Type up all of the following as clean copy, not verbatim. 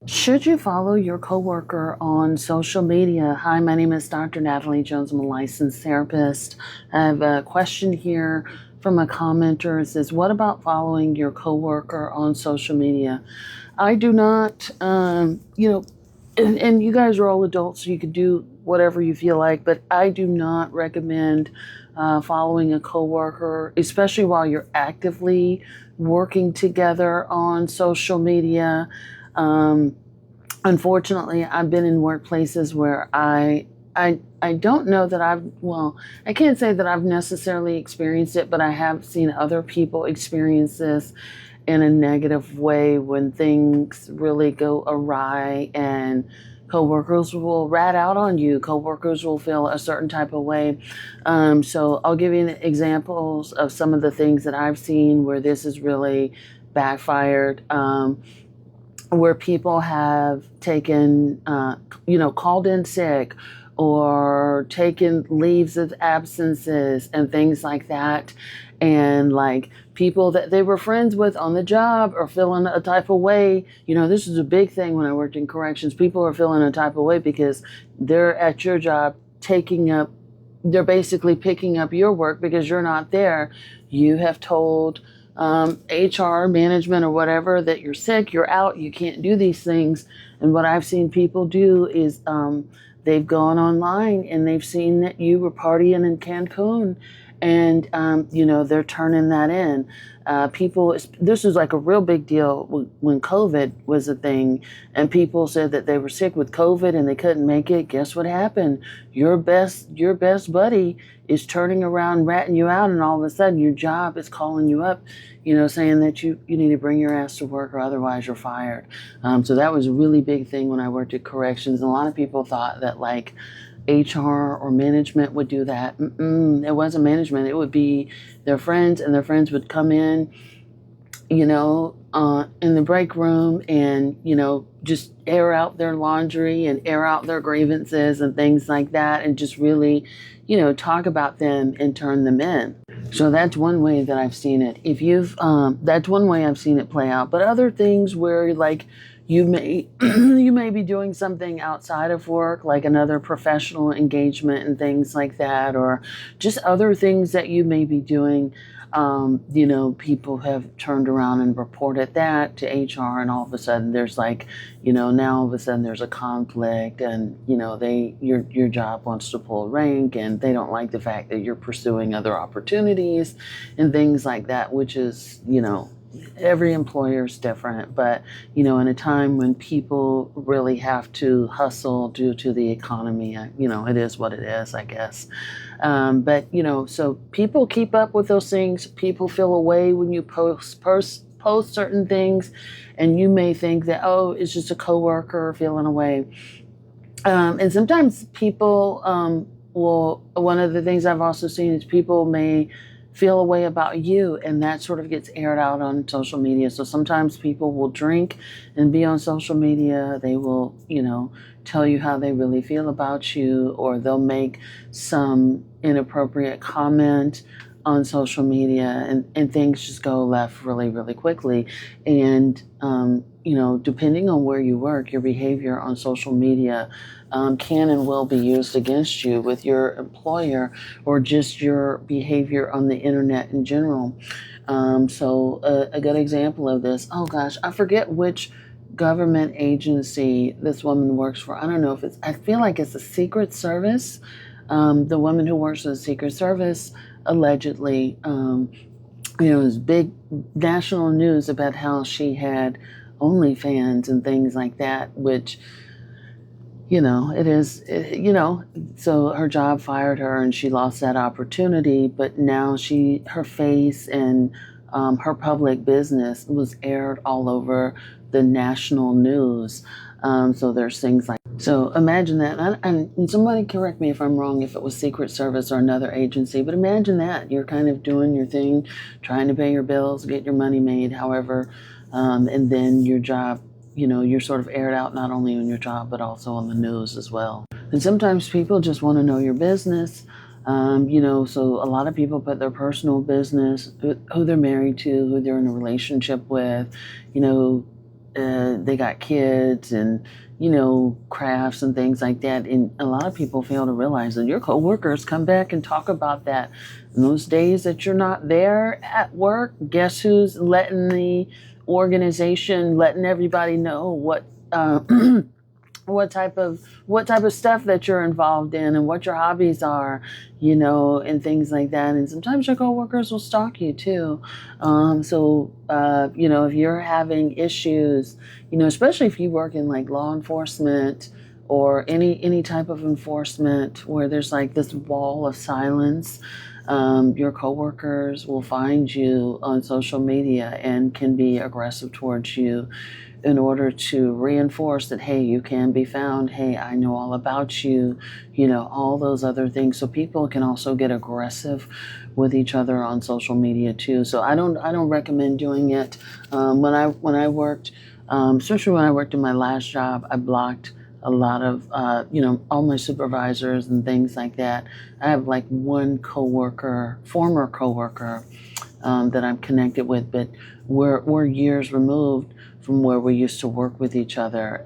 Should you follow your coworker on social media? Hi, my name is Dr. Natalie Jones. I'm a licensed therapist. I have a question here from a commenter. It says, what about following your coworker on social media? I do not, and you guys are all adults, so you can do whatever you feel like, but I do not recommend following a coworker, especially while you're actively working together on social media. Um, Unfortunately, I've been in workplaces where I don't know that I can't say that I've necessarily experienced it, but I have seen other people experience this in a negative way when things really go awry and coworkers will rat out on you. Coworkers will feel a certain type of way. So I'll give you examples of some of the things that I've seen where this has really backfired. Where people have taken, called in sick or taken leaves of absences and things like that. And like people that they were friends with on the job are feeling a type of way. This is a big thing when I worked in corrections. People are feeling a type of way because they're at your job they're basically picking up your work because you're not there. You have told HR management or whatever that you're sick, you're out, you can't do these things. And what I've seen people do is they've gone online and they've seen that you were partying in Cancun, and they're turning that in. This was like a real big deal when COVID was a thing, and people said that they were sick with COVID and they couldn't make it. Guess what happened? Your best buddy is turning around, ratting you out, and all of a sudden your job is calling you up, saying that you need to bring your ass to work or otherwise you're fired. So that was a really big thing when I worked at corrections. And a lot of people thought that like HR or management would do that. It wasn't management. It would be their friends, and their friends would come in, in the break room and, just air out their laundry and air out their grievances and things like that, and just really, talk about them and turn them in. So that's one way that I've seen it. That's one way I've seen it play out. But other things where like you may you may be doing something outside of work, like another professional engagement and things like that, or just other things that you may be doing. People have turned around and reported that to HR, and all of a sudden there's like, now all of a sudden there's a conflict, and your job wants to pull rank, and they don't like the fact that you're pursuing other opportunities and things like that, which is, every employer is different, but in a time when people really have to hustle due to the economy, it is what it is, I guess. But so people keep up with those things. People feel a way when you post certain things, and you may think that, oh, it's just a coworker feeling a way. And sometimes people one of the things I've also seen is people may feel a way about you, and that sort of gets aired out on social media. So sometimes people will drink and be on social media. They will, tell you how they really feel about you, or they'll make some inappropriate comment on social media, and things just go left really, really quickly. And, depending on where you work, your behavior on social media can and will be used against you with your employer, or just your behavior on the internet in general. So a good example of this, oh gosh, I forget which government agency this woman works for. I don't know if I feel like it's the Secret Service. The woman who works for the Secret Service allegedly, it was big national news about how she had OnlyFans and things like that, which, so her job fired her and she lost that opportunity, but now her face and her public business was aired all over the national news. So there's things like, so imagine that, and somebody correct me if I'm wrong, if it was Secret Service or another agency, but imagine that you're kind of doing your thing, trying to pay your bills, get your money made, however, and then your job, you're sort of aired out not only on your job, but also on the news as well. And sometimes people just want to know your business. So a lot of people put their personal business, who they're married to, who they're in a relationship with, they got kids and, crafts and things like that. And a lot of people fail to realize that your coworkers come back and talk about that. In those days that you're not there at work, guess who's letting the organization, letting everybody know what type of stuff that you're involved in and what your hobbies are, and things like that. And sometimes your coworkers will stalk you too. If you're having issues, especially if you work in like law enforcement or any type of enforcement where there's like this wall of silence. Your coworkers will find you on social media and can be aggressive towards you in order to reinforce that, hey, you can be found. Hey, I know all about you, all those other things. So people can also get aggressive with each other on social media too. So I don't recommend doing it. When I worked, especially when I worked in my last job, I blocked a lot of, all my supervisors and things like that. I have like one former coworker, that I'm connected with, but we're years removed from where we used to work with each other.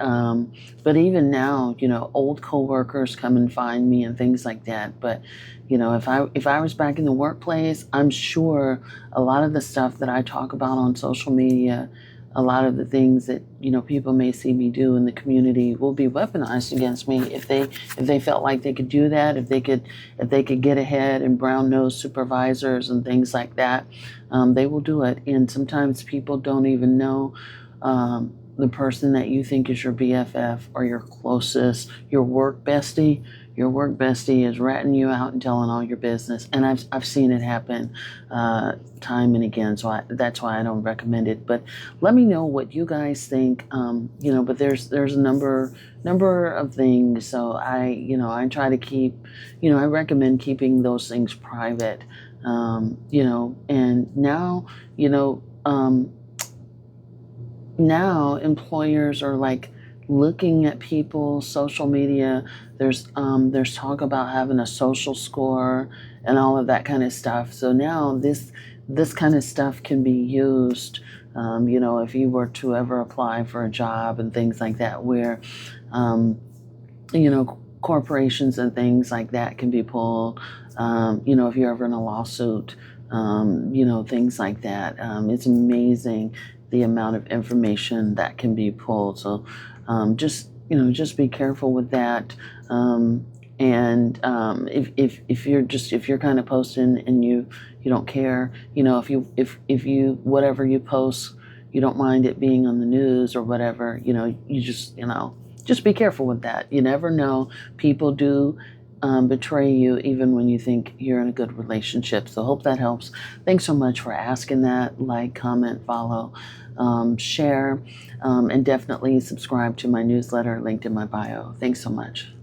But even now, old coworkers come and find me and things like that. But if I was back in the workplace, I'm sure a lot of the stuff that I talk about on social media, a lot of the things that people may see me do in the community will be weaponized against me if they felt like they could do that, if they could get ahead and brown nose supervisors and things like that. They will do it. And sometimes people don't even know the person that you think is your BFF or your closest, your work bestie. Your work bestie is ratting you out and telling all your business, and I've seen it happen time and again. So that's why I don't recommend it. But let me know what you guys think. But there's a number of things. So I try to keep, I recommend keeping those things private. And now employers are like looking at people's social media. There's talk about having a social score and all of that kind of stuff. So now this kind of stuff can be used, if you were to ever apply for a job and things like that, where corporations and things like that can be pulled. If you're ever in a lawsuit, things like that. It's amazing the amount of information that can be pulled. So just be careful with that. If you're kind of posting and you don't care, if you whatever you post, you don't mind it being on the news or whatever, you just be careful with that. You never know. People do betray you even when you think you're in a good relationship. So hope that helps. Thanks so much for asking that. Like, comment, follow, share, and definitely subscribe to my newsletter linked in my bio. Thanks so much.